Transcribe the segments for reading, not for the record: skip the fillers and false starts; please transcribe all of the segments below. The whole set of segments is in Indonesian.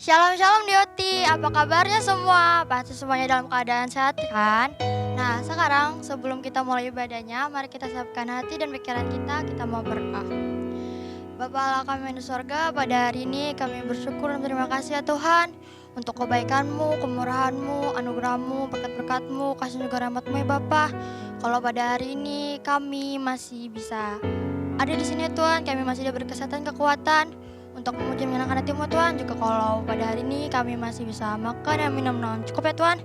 Shalom shalom Dioti, apa kabarnya semua? Pasti semuanya dalam keadaan sehat kan? Nah sekarang sebelum kita mulai ibadahnya, mari kita siapkan hati dan pikiran kita mau berdoa. Bapa Allah kami di sorga, pada hari ini kami bersyukur dan terima kasih ya Tuhan untuk kebaikan-Mu, kemurahan-Mu, anugerah-Mu, berkat-berkat-Mu, kasih juga rahmat-Mu ya Bapa. Kalau pada hari ini kami masih bisa ada di sini Tuhan, kami masih diberi kesehatan, kekuatan untuk memuji menyenangkan hati-Mu Tuhan. Juga kalau pada hari ini kami masih bisa makan dan minum dengan cukup ya Tuhan.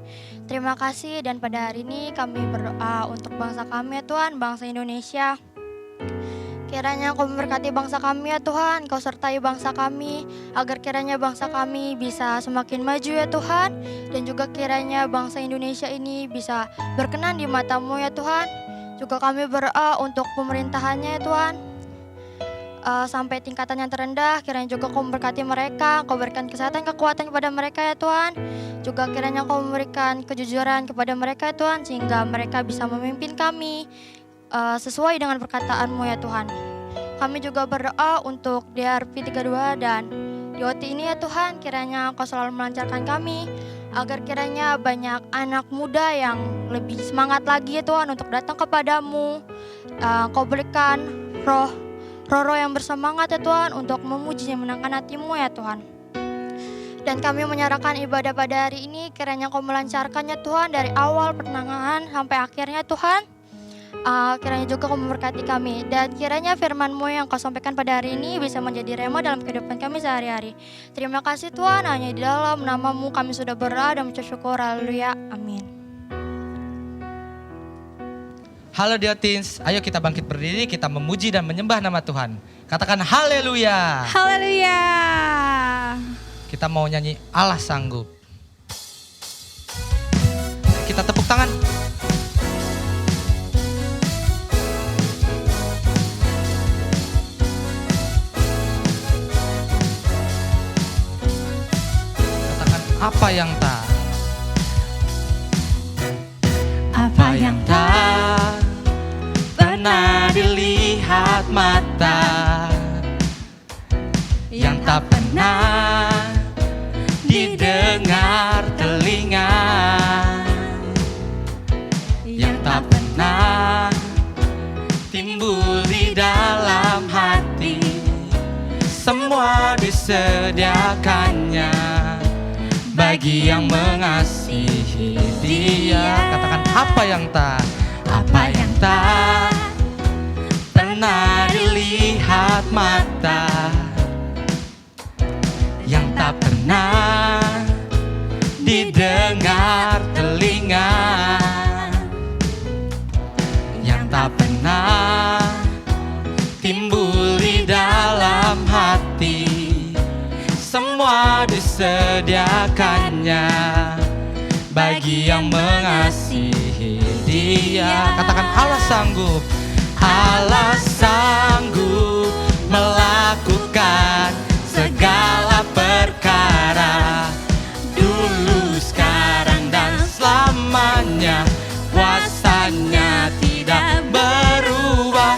Terima kasih, dan pada hari ini kami berdoa untuk bangsa kami ya Tuhan, bangsa Indonesia. Kiranya Kau memberkati bangsa kami ya Tuhan, Kau sertai bangsa kami, agar kiranya bangsa kami bisa semakin maju ya Tuhan. Dan juga kiranya bangsa Indonesia ini bisa berkenan di mata-Mu ya Tuhan. Juga kami berdoa untuk pemerintahannya ya Tuhan, sampai tingkatan yang terendah. Kiranya juga Kau memberkati mereka, Kau berikan kesehatan, kekuatan kepada mereka ya Tuhan. Juga kiranya Kau memberikan kejujuran kepada mereka ya Tuhan, sehingga mereka bisa memimpin kami sesuai dengan perkataan-Mu ya Tuhan. Kami juga berdoa untuk DRP 32 dan DOT ini ya Tuhan, kiranya Kau selalu melancarkan kami, agar kiranya banyak anak muda yang lebih semangat lagi ya Tuhan untuk datang kepadamu. Kau berikan roh yang bersemangat ya Tuhan untuk memuji dan menangkan hati-Mu ya Tuhan. Dan kami menyerahkan ibadah pada hari ini, kiranya Kau melancarkannya Tuhan dari awal pertengahan sampai akhirnya Tuhan. Kiranya juga Kau memberkati kami, dan kiranya firman-Mu yang Kau sampaikan pada hari ini bisa menjadi rema dalam kehidupan kami sehari-hari. Terima kasih Tuhan, hanya di dalam nama-Mu kami sudah berdoa dan mengucap syukur. Haleluya, amin. Halo Diotins, ayo kita bangkit berdiri, kita memuji dan menyembah nama Tuhan. Katakan haleluya. Haleluya. Kita mau nyanyi Allah sanggup. Kita tepuk tangan. Katakan apa yang tak pernah dilihat mata, yang tak pernah didengar telinga, yang tak pernah timbul di dalam hati, semua disediakannya bagi yang mengasihi Dia. Katakan apa yang tak pernah dilihat mata, yang tak pernah didengar telinga, yang tak pernah timbul di dalam hati, semua disediakannya bagi yang mengasihi Dia. Katakan Allah sanggup. Allah sanggup melakukan segala perkara, dulu, sekarang, dan selamanya. Kuasanya tidak berubah.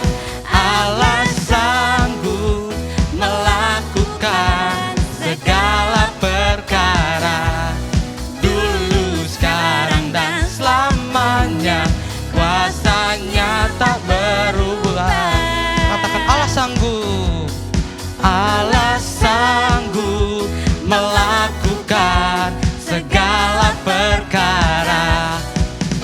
Allah sanggup melakukan segala perkara, dulu, sekarang, dan selamanya. Kuasanya tak berubah. Katakan Allah sanggup. Allah sanggup melakukan segala perkara,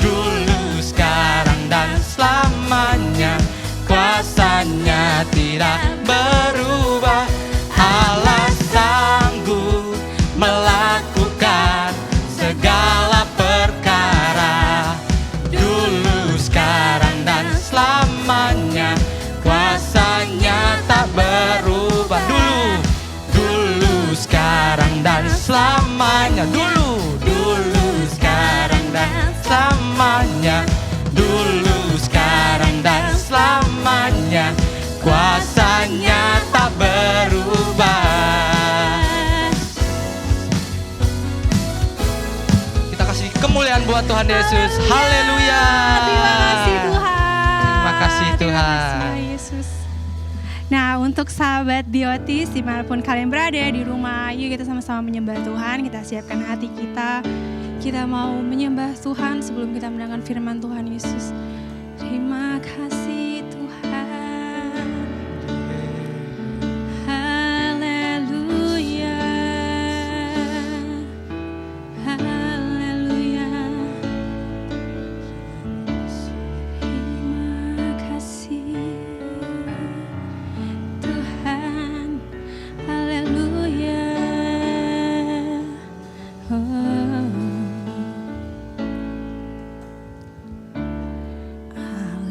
dulu, sekarang, dan selamanya. Kuasanya tidak berubah. Allah sanggup melakukan segala perkara, dulu, sekarang, dan selamanya. Kuasanya tak berubah. Dulu, sekarang, dan selamanya. Dulu, sekarang, dan selamanya. Dulu, sekarang, dan selamanya. Kuasanya tak berubah. Kita kasih kemuliaan buat Tuhan Yesus. Haleluya. Terima kasih Tuhan. Terima kasih Tuhan. Terima kasih Yesus. Nah, untuk sahabat Diotis, dimanapun kalian berada, di rumah, yuk kita sama-sama menyembah Tuhan. Kita siapkan hati kita. Kita mau menyembah Tuhan sebelum kita mendengarkan firman Tuhan Yesus. Terima kasih Tuhan. Haleluya. Haleluya. Terima kasih Tuhan. Haleluya. Oh.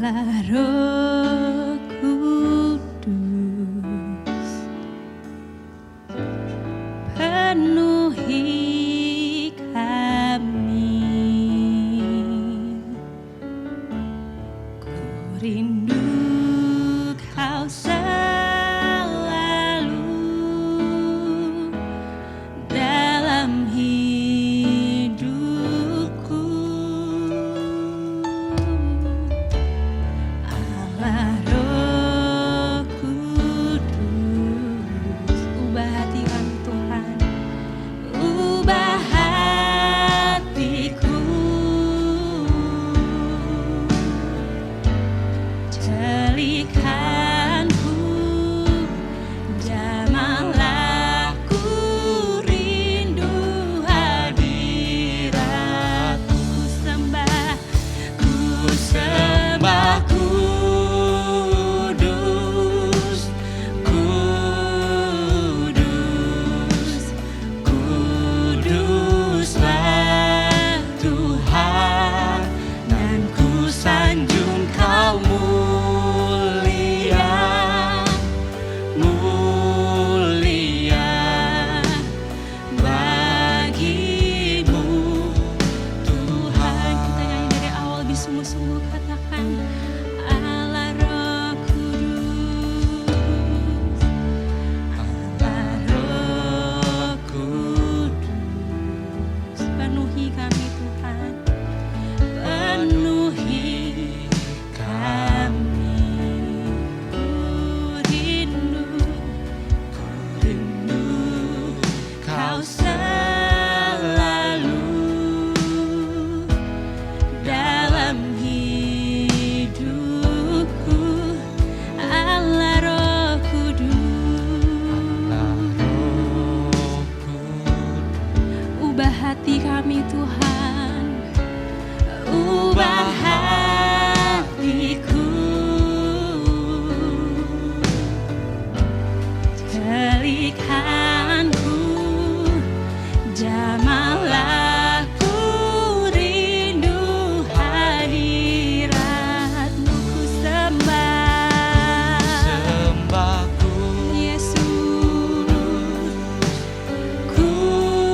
Allah Roh Kudus, penuhi kami. Ku rindu Kau selalu dalam hidupku. Allah Roh Kudus, ubah hati kami Tuhan, ubah hatiku, celikanku, jamahlah ku rindu hadirat-Mu. Ku sembah kudus, kudus, kuduslah Tuhan, dan ku sanjung Kau mulia, mulia bagimu Tuhan. Kita nyanyi dari awal lebih sungguh-sungguh, katakan Allah Roh Kudus, Allah Roh Kudus, penuhi kami Tuhan, penuhi kami. Ku rindu Kau selalu dalam hidupku. Allah Roh Kudus, ubah hati kami Tuhan, ubah hatiku, celikanku, jamahlah ku rindu hadirat-Mu. Ku sembah Yesus, kudus,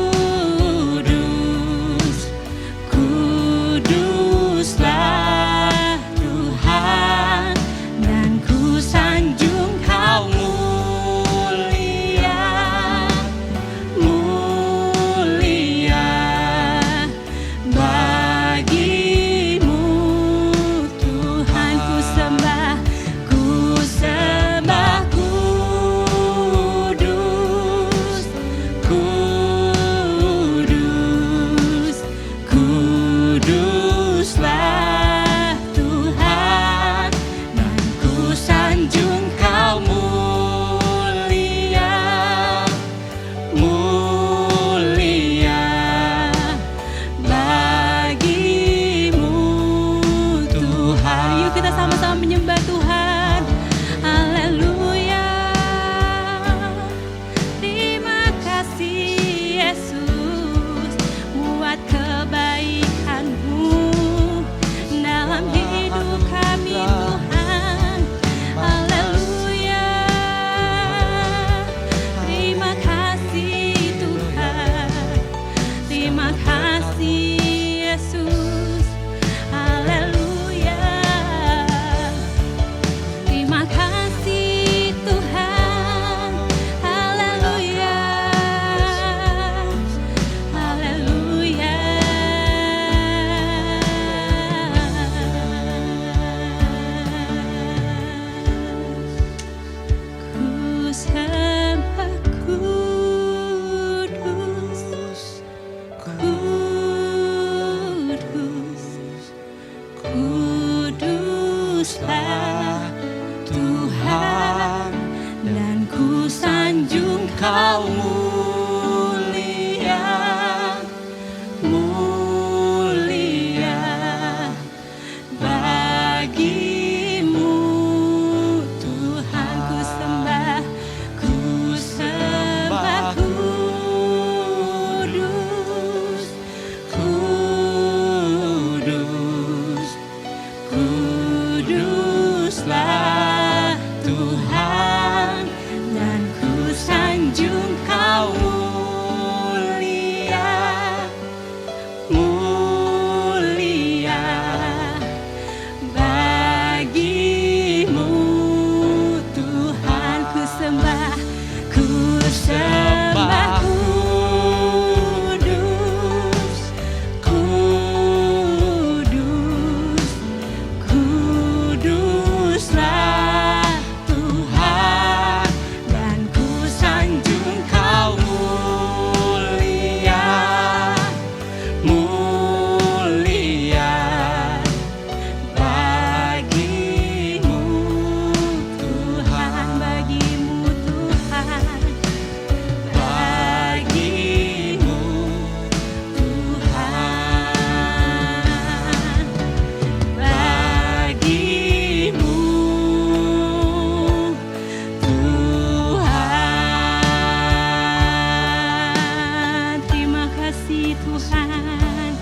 Tuhan.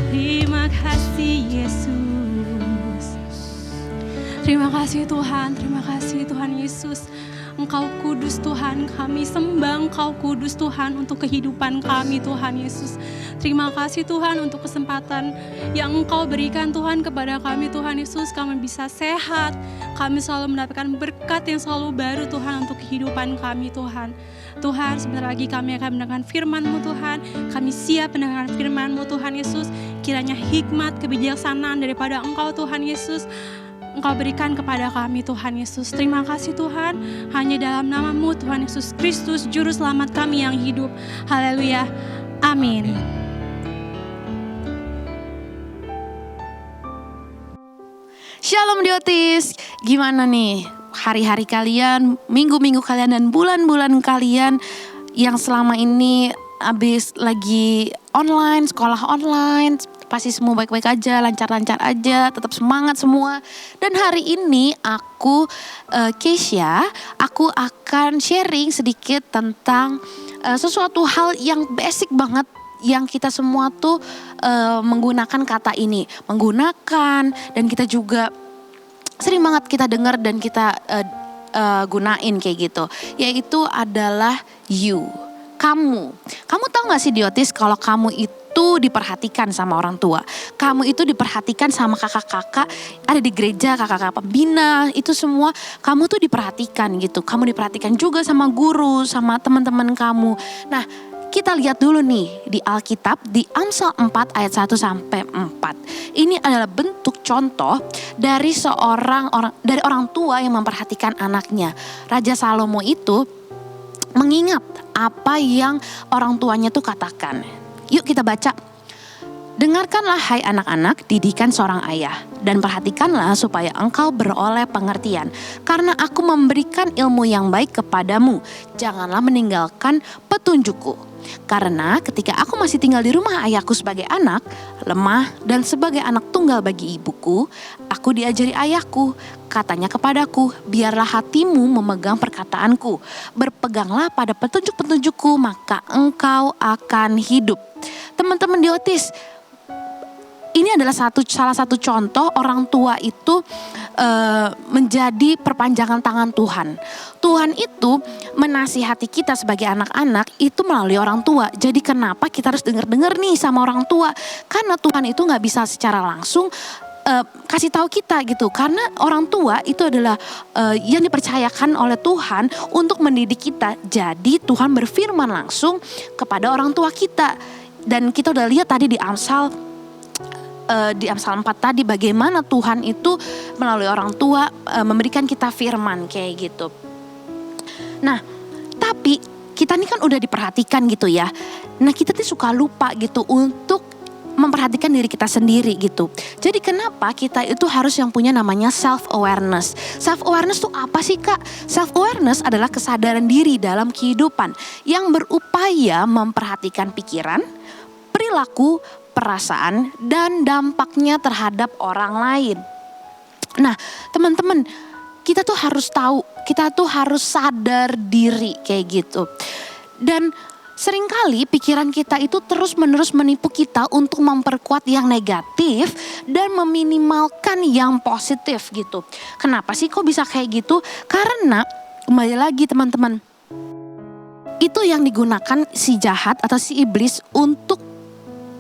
Terima kasih Yesus. Terima kasih Tuhan Yesus. Engkau kudus Tuhan, kami sembah Engkau kudus Tuhan untuk kehidupan kami Tuhan Yesus. Terima kasih Tuhan untuk kesempatan yang Engkau berikan Tuhan kepada kami Tuhan Yesus. Kami bisa sehat, kami selalu mendapatkan berkat yang selalu baru Tuhan untuk kehidupan kami Tuhan. Tuhan, sebentar lagi kami akan mendengarkan firman-Mu Tuhan. Kami siap mendengarkan firman-Mu Tuhan Yesus. Kiranya hikmat, kebijaksanaan daripada Engkau Tuhan Yesus Engkau berikan kepada kami Tuhan Yesus. Terima kasih Tuhan, hanya dalam nama-Mu Tuhan Yesus Kristus, Juru Selamat kami yang hidup. Haleluya. Amin. Shalom Diotis, gimana nih hari-hari kalian, minggu-minggu kalian dan bulan-bulan kalian yang selama ini habis lagi online, sekolah online, pasti semua baik-baik aja, lancar-lancar aja, tetap semangat semua. Dan hari ini aku, Keisha, aku akan sharing sedikit tentang sesuatu hal yang basic banget yang kita semua tuh menggunakan kata ini. Menggunakan dan kita juga sering banget kita dengar dan kita gunain kayak gitu. Yaitu adalah you. Kamu tahu gak sih Diotis kalau kamu itu diperhatikan sama orang tua. Kamu itu diperhatikan sama kakak-kakak, ada di gereja kakak-kakak pembina, itu semua kamu tuh diperhatikan gitu. Kamu diperhatikan juga sama guru, sama teman-teman kamu. Nah, kita lihat dulu nih di Alkitab di Amsal 4 ayat 1 sampai 4. Ini adalah bentuk contoh dari dari orang tua yang memperhatikan anaknya. Raja Salomo itu mengingat apa yang orang tuanya tuh katakan. Yuk kita baca. Dengarkanlah hai anak-anak didikan seorang ayah dan perhatikanlah supaya engkau beroleh pengertian. Karena aku memberikan ilmu yang baik kepadamu. Janganlah meninggalkan petunjukku. Karena ketika aku masih tinggal di rumah ayahku sebagai anak, lemah dan sebagai anak tunggal bagi ibuku, aku diajari ayahku. Katanya kepadaku, biarlah hatimu memegang perkataanku. Berpeganglah pada petunjuk-petunjukku, maka engkau akan hidup. Teman-teman Diotis, ini adalah salah satu contoh orang tua itu menjadi perpanjangan tangan Tuhan. Tuhan itu menasihati kita sebagai anak-anak itu melalui orang tua. Jadi kenapa kita harus dengar-dengar nih sama orang tua? Karena Tuhan itu gak bisa secara langsung kasih tahu kita gitu. Karena orang tua itu adalah yang dipercayakan oleh Tuhan untuk mendidik kita. Jadi Tuhan berfirman langsung kepada orang tua kita. Dan kita udah lihat tadi di Amsal 4 tadi bagaimana Tuhan itu melalui orang tua memberikan kita firman kayak gitu. Nah, tapi kita ini kan udah diperhatikan gitu ya. Nah, kita tuh suka lupa gitu untuk memperhatikan diri kita sendiri gitu. Jadi kenapa kita itu harus yang punya namanya self-awareness. Self-awareness tuh apa sih Kak? Self-awareness adalah kesadaran diri dalam kehidupan yang berupaya memperhatikan pikiran, perilaku, perasaan, dan dampaknya terhadap orang lain. Nah teman-teman, kita tuh harus tahu, kita tuh harus sadar diri kayak gitu. Dan seringkali pikiran kita itu terus-menerus menipu kita untuk memperkuat yang negatif dan meminimalkan yang positif gitu. Kenapa sih kok bisa kayak gitu? Karena kembali lagi teman-teman, itu yang digunakan si jahat atau si iblis untuk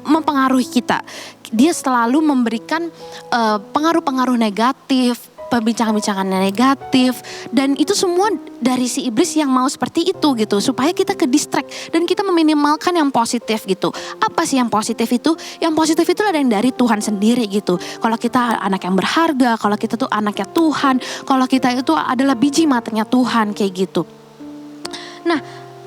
mempengaruhi kita. Dia selalu memberikan pengaruh-pengaruh negatif, pembincangan-bincangan negatif, dan itu semua dari si iblis yang mau seperti itu gitu, supaya kita ke distract dan kita meminimalkan yang positif gitu. Apa sih yang positif itu? Yang positif itu ada yang dari Tuhan sendiri gitu. Kalau kita anak yang berharga, kalau kita tuh anaknya Tuhan, kalau kita itu adalah biji matanya Tuhan kayak gitu. Nah,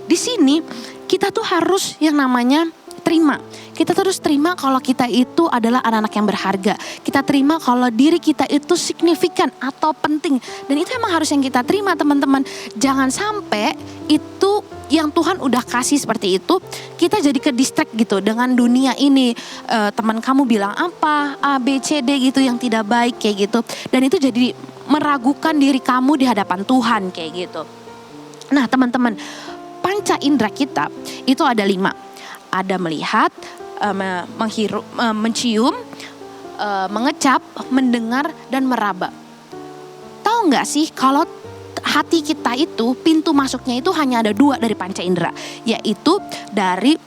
di sini kita tuh harus yang namanya terima. Kita terus terima kalau kita itu adalah anak-anak yang berharga. Kita terima kalau diri kita itu signifikan atau penting. Dan itu emang harus yang kita terima teman-teman. Jangan sampai itu yang Tuhan udah kasih seperti itu, kita jadi ke distract gitu dengan dunia ini. Teman kamu bilang apa, A, B, C, D gitu yang tidak baik kayak gitu. Dan itu jadi meragukan diri kamu di hadapan Tuhan kayak gitu. Nah teman-teman, panca indera kita itu ada 5. ada melihat, menghirup, mencium, mengecap, mendengar, dan meraba. Tahu nggak sih kalau hati kita itu pintu masuknya itu hanya ada 2 dari panca indera, yaitu dari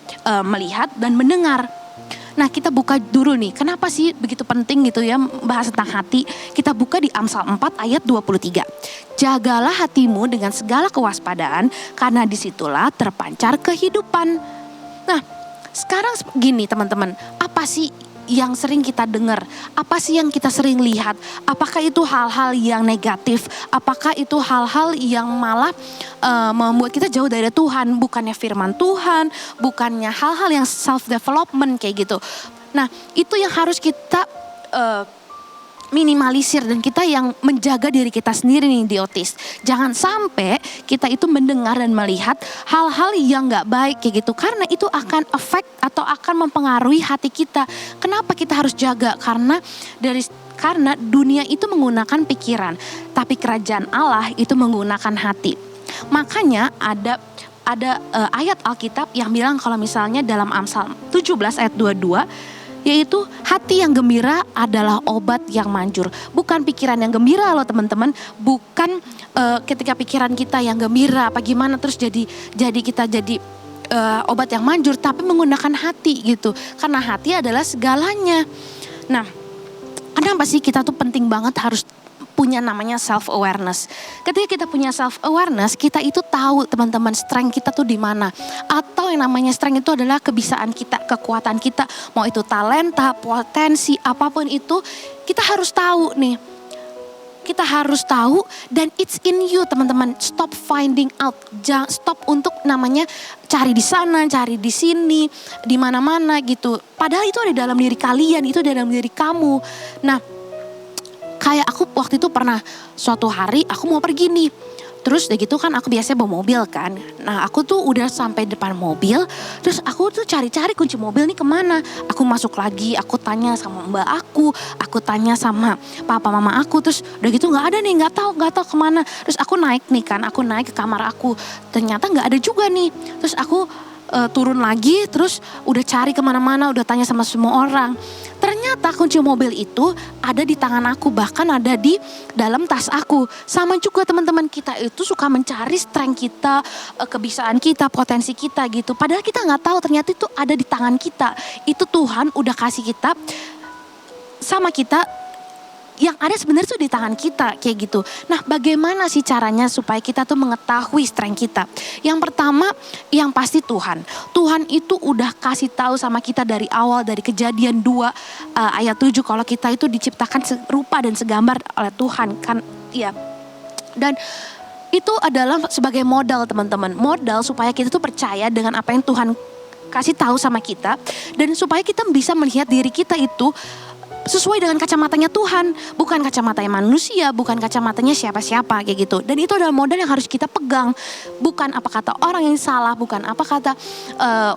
melihat dan mendengar. Nah, kita buka dulu nih, kenapa sih begitu penting gitu ya bahas tentang hati. Kita buka di Amsal 4 ayat 23. Jagalah hatimu dengan segala kewaspadaan, karena disitulah terpancar kehidupan. Nah, sekarang gini teman-teman, apa sih yang sering kita dengar? Apa sih yang kita sering lihat? Apakah itu hal-hal yang negatif? Apakah itu hal-hal yang malah membuat kita jauh dari Tuhan? Bukannya firman Tuhan, bukannya hal-hal yang self-development kayak gitu. Nah, itu yang harus kita minimalisir, dan kita yang menjaga diri kita sendiri nih Diotis. Jangan sampai kita itu mendengar dan melihat hal-hal yang gak baik kayak gitu. Karena itu akan efek atau akan mempengaruhi hati kita. Kenapa kita harus jaga? Karena dunia itu menggunakan pikiran, tapi kerajaan Allah itu menggunakan hati. Makanya ada ayat Alkitab yang bilang kalau misalnya dalam Amsal 17 ayat 22, yaitu hati yang gembira adalah obat yang manjur. Bukan pikiran yang gembira loh teman-teman. Bukan ketika pikiran kita yang gembira apa gimana terus jadi kita jadi obat yang manjur. Tapi menggunakan hati gitu. Karena hati adalah segalanya. Nah, kenapa sih kita tuh penting banget harus punya namanya self awareness. Ketika kita punya self awareness, kita itu tahu teman-teman strength kita tuh di mana. Atau yang namanya strength itu adalah kebisaan kita, kekuatan kita, mau itu talenta, potensi, apapun itu, kita harus tahu nih. Kita harus tahu dan it's in you teman-teman. Stop finding out. Jangan stop untuk namanya cari di sana, cari di sini, di mana-mana gitu. Padahal itu ada dalam diri kalian, itu ada dalam diri kamu. Nah, kayak aku waktu itu pernah suatu hari aku mau pergi nih. Terus udah gitu kan aku biasanya bawa mobil kan. Nah aku tuh udah sampai depan mobil. Terus aku tuh cari-cari kunci mobil nih kemana. Aku masuk lagi, aku tanya sama mbak aku tanya sama papa mama aku. Terus udah gitu gak ada nih, gak tahu kemana. Terus aku naik nih kan, aku naik ke kamar aku. Ternyata gak ada juga nih. Terus aku turun lagi, terus udah cari kemana-mana, udah tanya sama semua orang. Ternyata kunci mobil itu ada di tangan aku, bahkan ada di dalam tas aku. Sama juga teman-teman, kita itu suka mencari strength kita, kebisaan kita, potensi kita gitu. Padahal kita nggak tahu ternyata itu ada di tangan kita. Itu Tuhan udah kasih kita sama kita. Yang ada sebenarnya tuh di tangan kita kayak gitu. Nah, bagaimana sih caranya supaya kita tuh mengetahui strength kita? Yang pertama, yang pasti Tuhan. Tuhan itu udah kasih tahu sama kita dari awal, dari Kejadian 2 ayat 7 kalau kita itu diciptakan serupa dan segambar oleh Tuhan kan ya. Dan itu adalah sebagai modal teman-teman. Modal supaya kita tuh percaya dengan apa yang Tuhan kasih tahu sama kita, dan supaya kita bisa melihat diri kita itu sesuai dengan kacamatanya Tuhan, bukan kacamatanya manusia, bukan kacamatanya siapa-siapa kayak gitu. Dan itu adalah modal yang harus kita pegang, bukan apa kata orang yang salah, bukan apa kata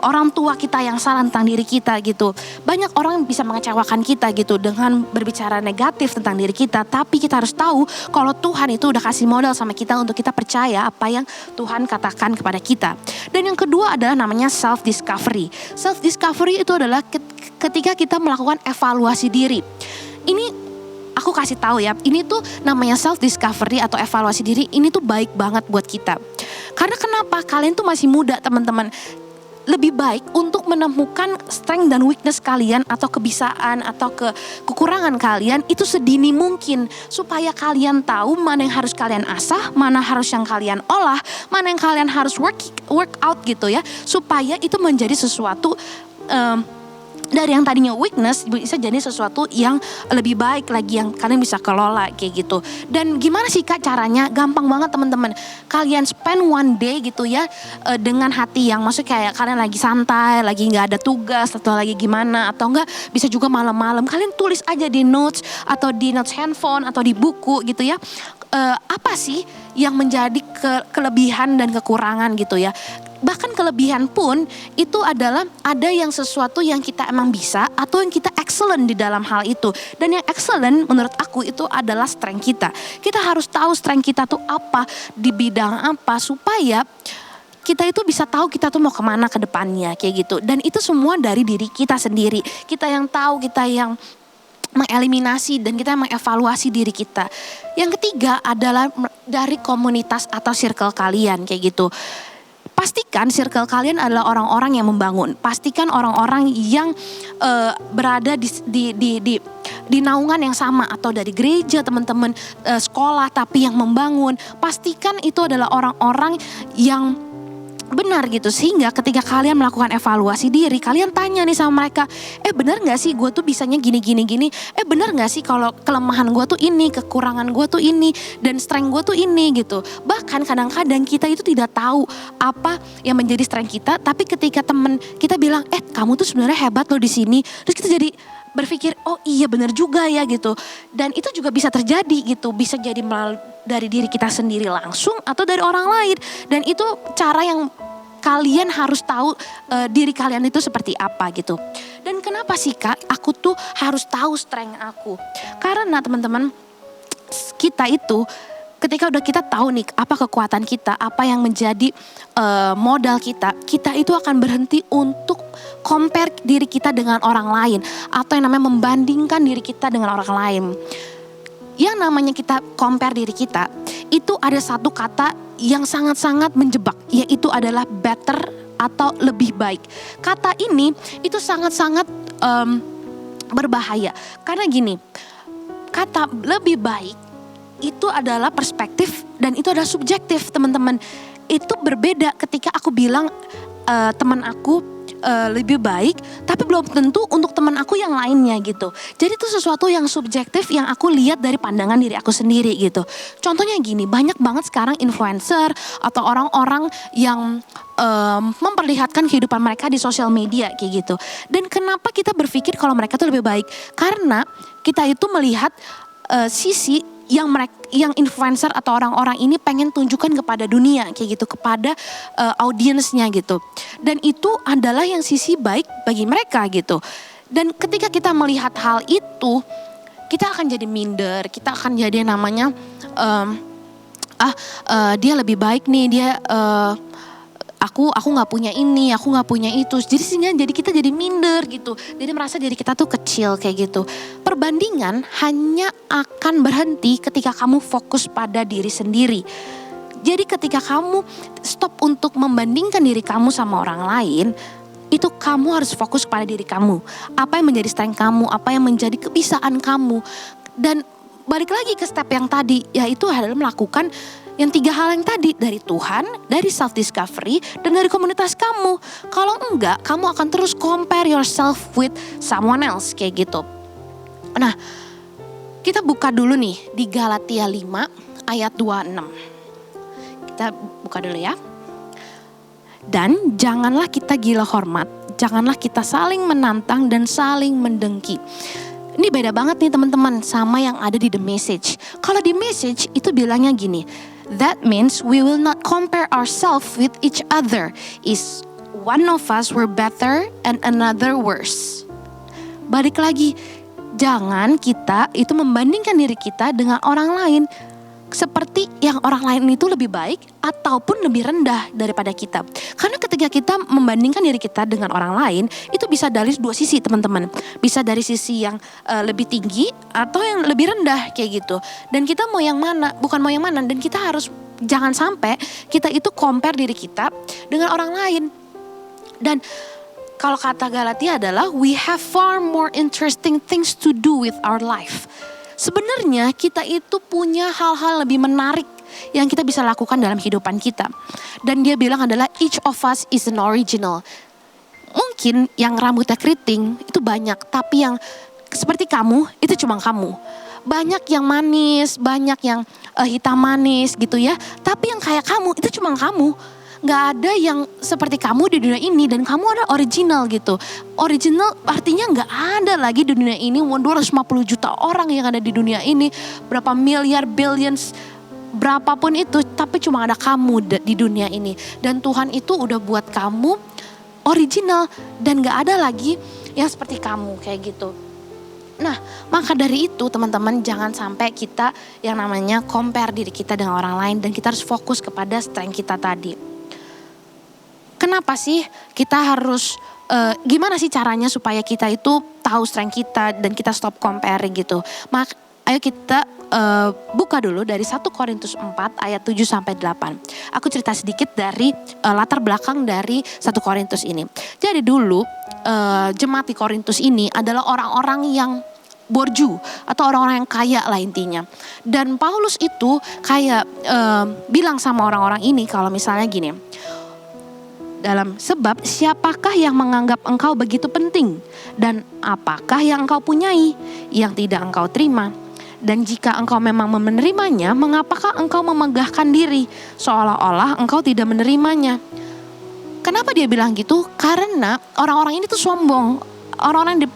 orang tua kita yang salah tentang diri kita gitu. Banyak orang bisa mengecewakan kita gitu dengan berbicara negatif tentang diri kita, tapi kita harus tahu kalau Tuhan itu udah kasih modal sama kita untuk kita percaya apa yang Tuhan katakan kepada kita. Dan yang kedua adalah namanya self discovery. Self discovery itu adalah ketika kita melakukan evaluasi diri. Ini aku kasih tahu ya, ini tuh namanya self discovery atau evaluasi diri. Ini tuh baik banget buat kita. Karena kenapa? Kalian tuh masih muda teman-teman. Lebih baik untuk menemukan strength dan weakness kalian atau kebisaan atau kekurangan kalian itu sedini mungkin, supaya kalian tahu mana yang harus kalian asah, mana harus yang kalian olah, mana yang kalian harus work out gitu ya, supaya itu menjadi sesuatu dari yang tadinya weakness bisa jadi sesuatu yang lebih baik lagi, yang kalian bisa kelola kayak gitu. Dan gimana sih Kak caranya? Gampang banget teman-teman. Kalian spend one day gitu ya dengan hati yang maksudnya kayak kalian lagi santai, lagi nggak ada tugas atau lagi gimana, atau enggak bisa juga malam-malam kalian tulis aja di notes atau di notes handphone atau di buku gitu ya. Apa sih yang menjadi kelebihan dan kekurangan gitu ya. Bahkan kelebihan pun itu adalah ada yang sesuatu yang kita emang bisa atau yang kita excellent di dalam hal itu. Dan yang excellent menurut aku itu adalah strength kita. Kita harus tahu strength kita tuh apa, di bidang apa, supaya kita itu bisa tahu kita tuh mau kemana ke depannya kayak gitu. Dan itu semua dari diri kita sendiri. Kita yang tahu, kita yang mengeliminasi dan kita mengevaluasi diri kita. Yang ketiga adalah dari komunitas atau circle kalian kayak gitu. Pastikan circle kalian adalah orang-orang yang membangun. Pastikan orang-orang yang berada di naungan yang sama atau dari gereja, teman-teman sekolah tapi yang membangun. Pastikan itu adalah orang-orang yang benar gitu, sehingga ketika kalian melakukan evaluasi diri, kalian tanya nih sama mereka, benar gak sih gue tuh bisanya gini, benar gak sih kalau kelemahan gue tuh ini, kekurangan gue tuh ini, dan strength gue tuh ini gitu. Bahkan kadang-kadang kita itu tidak tahu apa yang menjadi strength kita, tapi ketika temen kita bilang, kamu tuh sebenarnya hebat loh di sini, terus kita jadi berpikir, oh iya benar juga ya gitu. Dan itu juga bisa terjadi gitu, bisa jadi dari diri kita sendiri langsung atau dari orang lain. Dan itu cara yang kalian harus tahu diri kalian itu seperti apa gitu. Dan kenapa sih Kak, aku tuh harus tahu strength aku? Karena teman-teman, kita itu ketika udah kita tahu nih apa kekuatan kita, apa yang menjadi modal kita itu akan berhenti untuk compare diri kita dengan orang lain. Atau yang namanya membandingkan diri kita dengan orang lain. Yang namanya kita compare diri kita, itu ada satu kata yang sangat-sangat menjebak, yaitu adalah better atau lebih baik. Kata ini itu sangat-sangat berbahaya. Karena gini, kata lebih baik itu adalah perspektif dan itu adalah subjektif teman-teman. Itu berbeda ketika aku bilang teman aku lebih baik, tapi belum tentu untuk teman aku yang lainnya gitu. Jadi itu sesuatu yang subjektif yang aku lihat dari pandangan diri aku sendiri gitu. Contohnya gini, banyak banget sekarang influencer atau orang-orang yang memperlihatkan kehidupan mereka di sosial media kayak gitu. Dan kenapa kita berpikir kalau mereka tuh lebih baik? Karena kita itu melihat sisi yang influencer atau orang-orang ini pengen tunjukkan kepada dunia kayak gitu, kepada audiensnya gitu. Dan itu adalah yang sisi baik bagi mereka gitu. Dan ketika kita melihat hal itu, kita akan jadi minder, kita akan jadi yang namanya dia lebih baik nih, dia aku nggak punya ini, aku nggak punya itu. Jadi kita jadi minder gitu. Jadi merasa diri kita tuh kecil kayak gitu. Perbandingan hanya akan berhenti ketika kamu fokus pada diri sendiri. Jadi ketika kamu stop untuk membandingkan diri kamu sama orang lain, itu kamu harus fokus pada diri kamu. Apa yang menjadi strength kamu, apa yang menjadi kebiasaan kamu. Dan balik lagi ke step yang tadi, yaitu adalah melakukan yang 3 hal yang tadi, dari Tuhan, dari self discovery, dan dari komunitas kamu. Kalau enggak, kamu akan terus compare yourself with someone else kayak gitu. Nah, kita buka dulu nih di Galatia 5 ayat 26. Kita buka dulu ya. Dan janganlah kita gila hormat, janganlah kita saling menantang dan saling mendengki. Ini beda banget nih teman-teman sama yang ada di The Message. Kalau di Message itu bilangnya gini, that means we will not compare ourselves with each other. Is one of us were better and another worse. Balik lagi, jangan kita itu membandingkan diri kita dengan orang lain. Seperti yang orang lain itu lebih baik ataupun lebih rendah daripada kita. Karena ketika kita membandingkan diri kita dengan orang lain, itu bisa dari 2 sisi teman-teman. Bisa dari sisi yang lebih tinggi atau yang lebih rendah kayak gitu. Dan kita mau yang mana, bukan mau yang mana. Dan kita harus jangan sampai kita itu compare diri kita dengan orang lain. Dan kalau kata Galatia adalah we have far more interesting things to do with our life. Sebenarnya kita itu punya hal-hal lebih menarik yang kita bisa lakukan dalam kehidupan kita. Dan dia bilang adalah each of us is an original. Mungkin yang rambutnya keriting itu banyak, tapi yang seperti kamu itu cuma kamu. Banyak yang manis, banyak yang hitam manis gitu ya. Tapi yang kayak kamu itu cuma kamu. Gak ada yang seperti kamu di dunia ini dan kamu adalah original gitu. Original artinya gak ada lagi di dunia ini 250 juta orang yang ada di dunia ini. Berapa miliar, billions, berapapun itu. Tapi cuma ada kamu di dunia ini. Dan Tuhan itu udah buat kamu original dan gak ada lagi yang seperti kamu kayak gitu. Nah, maka dari itu teman-teman jangan sampai kita yang namanya compare diri kita dengan orang lain. Dan kita harus fokus kepada strength kita tadi. kenapa sih kita harus gimana sih caranya supaya kita itu tahu strength kita dan kita stop comparing gitu. Ayo kita buka dulu dari 1 Korintus 4 ayat 7 sampai 8. Aku cerita sedikit dari latar belakang dari 1 Korintus ini. Jadi dulu jemaat di Korintus ini adalah orang-orang yang borju atau orang-orang yang kaya lah intinya. Dan Paulus itu kayak bilang sama orang-orang ini kalau misalnya gini. Sebab siapakah yang menganggap engkau begitu penting? Dan apakah yang engkau punyai yang tidak engkau terima? Dan jika engkau memang menerimanya, mengapakah engkau memegahkan diri seolah-olah engkau tidak menerimanya? Kenapa dia bilang gitu? Karena orang-orang ini tuh sombong. Orang-orang di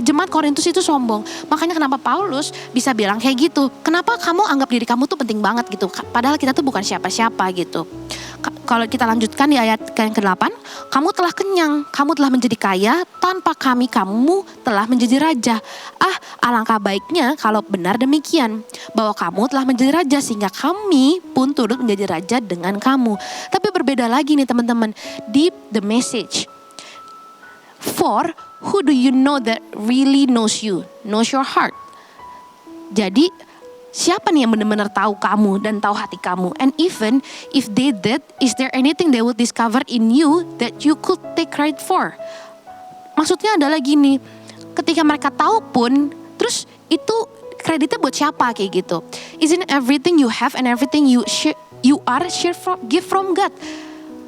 jemaat Korintus itu sombong. Makanya kenapa Paulus bisa bilang kayak gitu. Kenapa kamu anggap diri kamu tuh penting banget gitu. Padahal kita tuh bukan siapa-siapa gitu. Kalau kita lanjutkan di ayat yang ke-8. Kamu telah kenyang, kamu telah menjadi kaya. Tanpa kami kamu telah menjadi raja. Alangkah baiknya kalau benar demikian. Bahwa kamu telah menjadi raja sehingga kami pun turut menjadi raja dengan kamu. Tapi berbeda lagi nih teman-teman. Deep the message. For who do you know that really knows you? Knows your heart. Jadi siapa nih yang benar-benar tahu kamu dan tahu hati kamu? And even if they did, is there anything they would discover in you that you could take credit for? Maksudnya adalah gini, ketika mereka tahu pun, terus itu kreditnya buat siapa kayak gitu? Isn't everything you have and everything you are give from God?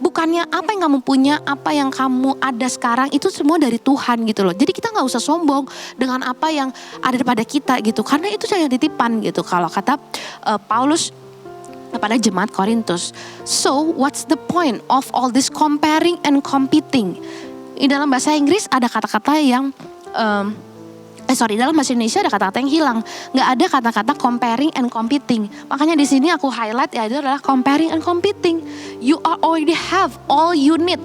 Bukannya apa yang kamu punya, apa yang kamu ada sekarang itu semua dari Tuhan gitu loh. Jadi kita gak usah sombong dengan apa yang ada pada kita gitu. Karena itu hanya titipan gitu kalau kata Paulus kepada jemaat Korintus. So what's the point of all this comparing and competing? Di dalam bahasa Inggris ada kata-kata yang dalam bahasa Indonesia ada kata-kata yang hilang. Nggak ada kata-kata comparing and competing. Makanya di sini aku highlight ya itu adalah comparing and competing. You already have all you need.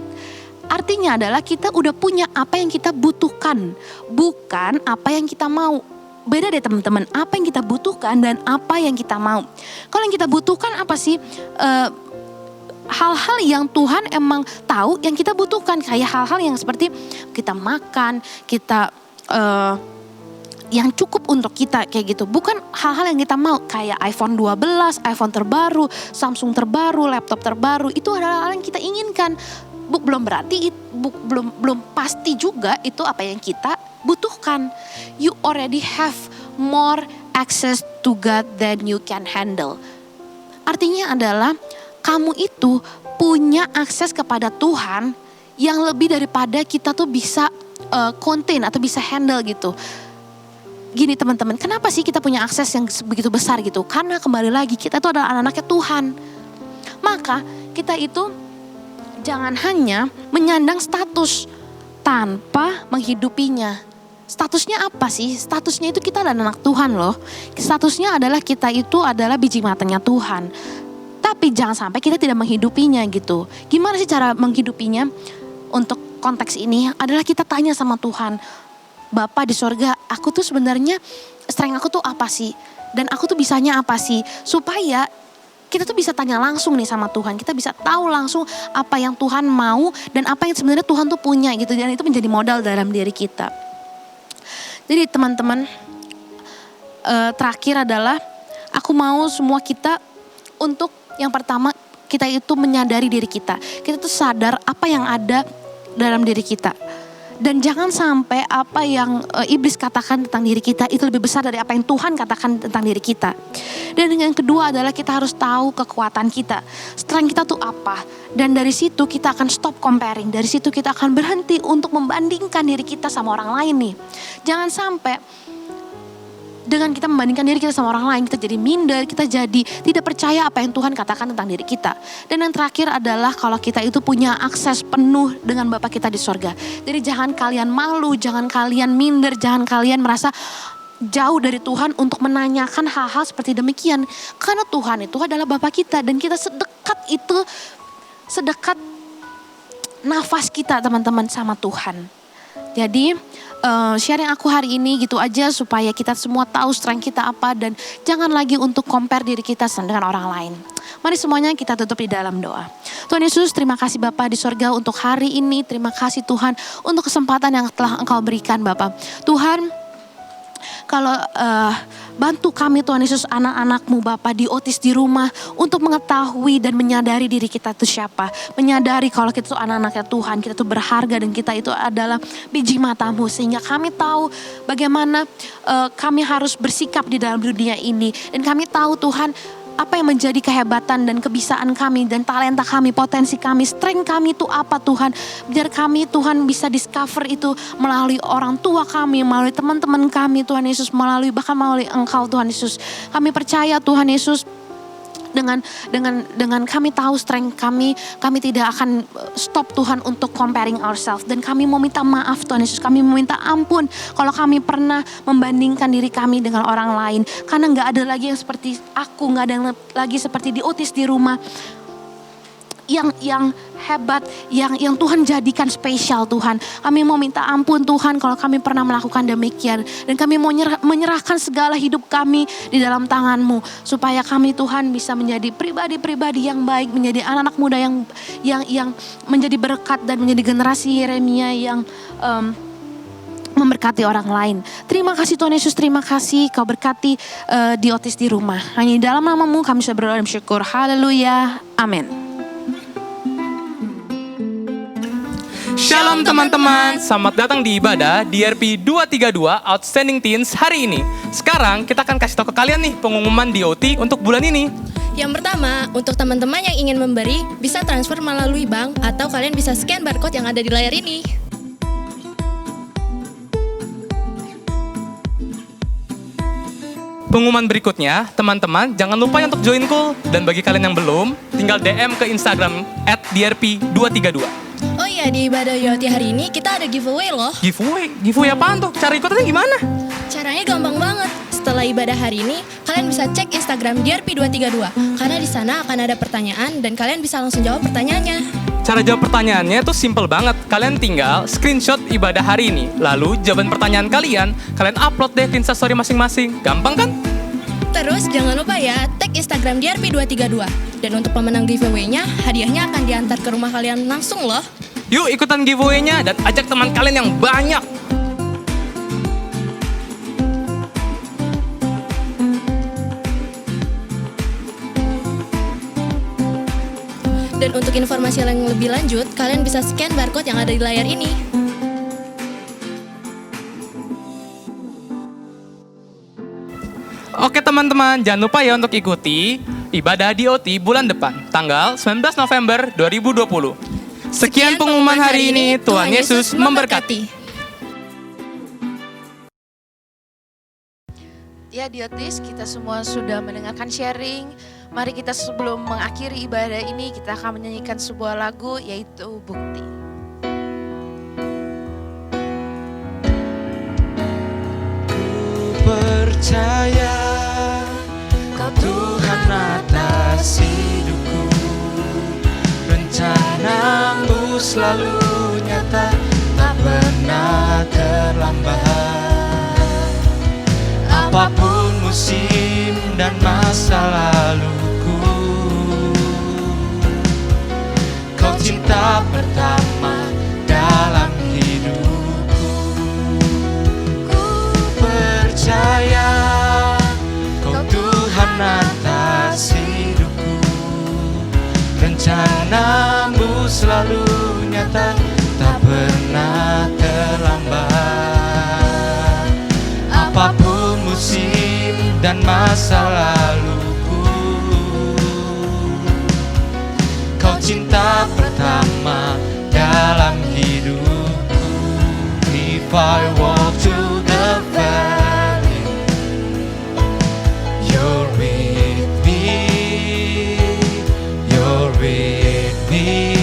Artinya adalah kita udah punya apa yang kita butuhkan, bukan apa yang kita mau. Beda deh teman-teman, apa yang kita butuhkan dan apa yang kita mau. Kalau yang kita butuhkan apa sih? Hal-hal yang Tuhan emang tahu yang kita butuhkan. Kayak hal-hal yang seperti kita makan, kita yang cukup untuk kita kayak gitu. Bukan hal-hal yang kita mau kayak iPhone 12, iPhone terbaru, Samsung terbaru, laptop terbaru. Itu adalah hal yang kita inginkan. Belum berarti belum pasti juga itu apa yang kita butuhkan. You already have more access to God than you can handle. Artinya adalah kamu itu punya akses kepada Tuhan yang lebih daripada kita tuh bisa contain atau bisa handle gitu. Gini teman-teman, kenapa sih kita punya akses yang begitu besar gitu? Karena kembali lagi kita itu adalah anak-anaknya Tuhan. Maka kita itu jangan hanya menyandang status tanpa menghidupinya. Statusnya apa sih? Statusnya itu kita adalah anak Tuhan loh. Statusnya adalah kita itu adalah biji matanya Tuhan. Tapi jangan sampai kita tidak menghidupinya gitu. Gimana sih cara menghidupinya? Untuk konteks ini adalah kita tanya sama Tuhan. Bapa di sorga, aku tuh sebenarnya strength aku tuh apa sih? Dan aku tuh bisanya apa sih? Supaya kita tuh bisa tanya langsung nih sama Tuhan. Kita bisa tahu langsung apa yang Tuhan mau dan apa yang sebenarnya Tuhan tuh punya gitu. Dan itu menjadi modal dalam diri kita. Jadi teman-teman, terakhir adalah aku mau semua kita untuk yang pertama kita itu menyadari diri kita. Kita tuh sadar apa yang ada dalam diri kita. Dan jangan sampai apa yang iblis katakan tentang diri kita itu lebih besar dari apa yang Tuhan katakan tentang diri kita. Dan yang kedua adalah kita harus tahu kekuatan kita. Strength kita tuh apa. Dan dari situ kita akan stop comparing. Dari situ kita akan berhenti untuk membandingkan diri kita sama orang lain nih. Jangan sampai dengan kita membandingkan diri kita sama orang lain, kita jadi minder, kita jadi tidak percaya apa yang Tuhan katakan tentang diri kita. Dan yang terakhir adalah kalau kita itu punya akses penuh dengan Bapa kita di sorga. Jadi jangan kalian malu, jangan kalian minder, jangan kalian merasa jauh dari Tuhan untuk menanyakan hal-hal seperti demikian. Karena Tuhan itu adalah Bapa kita dan kita sedekat itu, sedekat nafas kita teman-teman sama Tuhan. Jadi sharing aku hari ini gitu aja supaya kita semua tahu strength kita apa dan jangan lagi untuk compare diri kita dengan orang lain. Mari semuanya kita tutup di dalam doa. Tuhan Yesus, terima kasih Bapa di sorga untuk hari ini. Terima kasih Tuhan untuk kesempatan yang telah Engkau berikan Bapa. Tuhan, kalau bantu kami Tuhan Yesus, anak-anak-Mu Bapa di Otis di rumah untuk mengetahui dan menyadari diri kita itu siapa. Menyadari kalau kita itu anak-anaknya Tuhan, kita itu berharga dan kita itu adalah biji mata-Mu. Sehingga kami tahu bagaimana kami harus bersikap di dalam dunia ini. Dan kami tahu Tuhan apa yang menjadi kehebatan dan kebisaan kami dan talenta kami, potensi kami, strength kami itu apa Tuhan. Biar kami Tuhan bisa discover itu melalui orang tua kami, melalui teman-teman kami Tuhan Yesus, bahkan melalui Engkau Tuhan Yesus. Kami percaya Tuhan Yesus, dengan kami tahu strength kami tidak akan stop Tuhan untuk comparing ourselves. Dan kami mau minta maaf Tuhan Yesus, kami mau minta ampun kalau kami pernah membandingkan diri kami dengan orang lain. Karena gak ada lagi yang seperti aku, gak ada yang lagi seperti di Otis di rumah. Yang hebat, yang Tuhan jadikan spesial Tuhan. Kami mau minta ampun Tuhan kalau kami pernah melakukan demikian. Dan kami mau menyerahkan segala hidup kami di dalam tangan-Mu. Supaya kami Tuhan bisa menjadi pribadi-pribadi yang baik. Menjadi anak-anak muda yang menjadi berkat dan menjadi generasi Yeremia yang memberkati orang lain. Terima kasih Tuhan Yesus, terima kasih Kau berkati di Otis di rumah. Hanya di dalam nama-Mu kami sudah berdoa dan bersyukur. Haleluya. Amin. Shalom teman-teman, selamat datang di ibadah DRP 232 Outstanding Teens hari ini. Sekarang kita akan kasih tahu ke kalian nih pengumuman DOT untuk bulan ini. Yang pertama, untuk teman-teman yang ingin memberi, bisa transfer melalui bank atau kalian bisa scan barcode yang ada di layar ini. Pengumuman berikutnya, teman-teman jangan lupa untuk join call. Dan bagi kalian yang belum, tinggal DM ke Instagram @DRP232. Oh iya, di ibadah Yoti hari ini kita ada giveaway loh. Giveaway apaan tuh? Cara ikutannya gimana? Caranya gampang banget. Setelah ibadah hari ini, kalian bisa cek Instagram DRP232. Karena di sana akan ada pertanyaan dan kalian bisa langsung jawab pertanyaannya. Cara jawab pertanyaannya tuh simple banget. Kalian tinggal screenshot ibadah hari ini. Lalu jawaban pertanyaan kalian upload deh ke Instastory masing-masing. Gampang kan? Terus jangan lupa ya, tag Instagram DRP232. Dan untuk pemenang giveaway-nya, hadiahnya akan diantar ke rumah kalian langsung loh. Yuk ikutan giveaway-nya dan ajak teman kalian yang banyak. Dan untuk informasi yang lebih lanjut, kalian bisa scan barcode yang ada di layar ini. Oke teman-teman, jangan lupa ya untuk ikuti ibadah DOT bulan depan, tanggal 19 November 2020. Sekian pengumuman hari ini, Tuhan Yesus memberkati. Ya Diotis, kita semua sudah mendengarkan sharing. Mari kita sebelum mengakhiri ibadah ini, kita akan menyanyikan sebuah lagu yaitu Bukti. Ku percaya Kau Tuhan atas hidupku, rencana-Mu selalu nyata, tak pernah terlambat. Apapun musim dan masa laluku, Kau cinta pertama dalam hidupku. Ku percaya Kau Tuhan atas hidupku, rencana-Mu selalu nyata, tak pernah terlambat. Apapun musim dan masa laluku, Kau cinta pertama dalam hidupku. If I walk through the valley, You're with me, You're with me.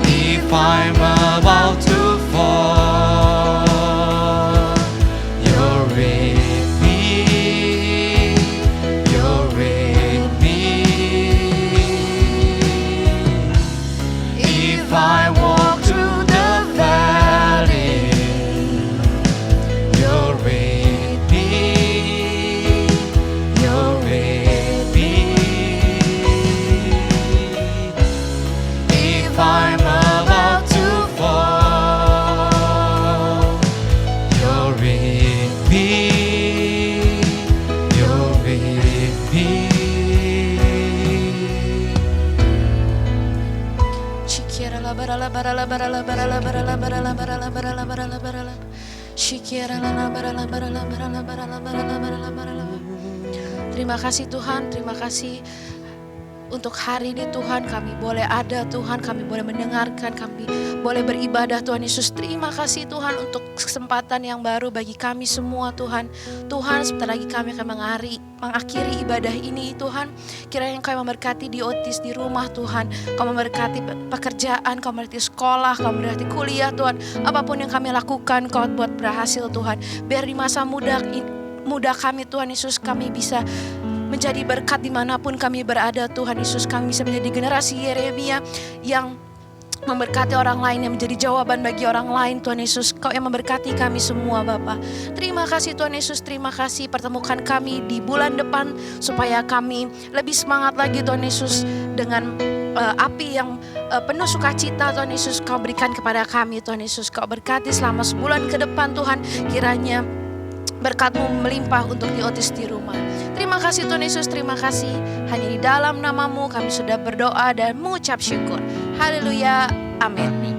If I'm about to fall, You're with me, You're with me. If I walk Terima kasih Tuhan, terima kasih untuk hari ini Tuhan, kami boleh ada Tuhan, kami boleh mendengarkan, kami boleh beribadah Tuhan Yesus. Terima kasih Tuhan untuk kesempatan yang baru bagi kami semua Tuhan. Tuhan, sebentar lagi kami akan mengakhiri ibadah ini Tuhan. Kiranya Kau memberkati di Otis di rumah Tuhan. Kau memberkati pekerjaan, Kau memberkati sekolah, Kau memberkati kuliah Tuhan. Apapun yang kami lakukan Kau buat berhasil Tuhan. Biar di masa muda kami Tuhan Yesus, kami bisa menjadi berkat dimanapun kami berada Tuhan Yesus. Kami bisa menjadi generasi Yeremia yang memberkati orang lain, yang menjadi jawaban bagi orang lain Tuhan Yesus. Kau yang memberkati kami semua Bapa. Terima kasih Tuhan Yesus, terima kasih pertemukan kami di bulan depan supaya kami lebih semangat lagi Tuhan Yesus dengan api yang penuh sukacita Tuhan Yesus Kau berikan kepada kami Tuhan Yesus. Kau berkati selama sebulan ke depan Tuhan, kiranya berkat-Mu melimpah untuk di Otis di rumah. Terima kasih Tuhan Yesus, terima kasih. Hanya di dalam nama-Mu kami sudah berdoa dan mengucap syukur. Haleluya, amin.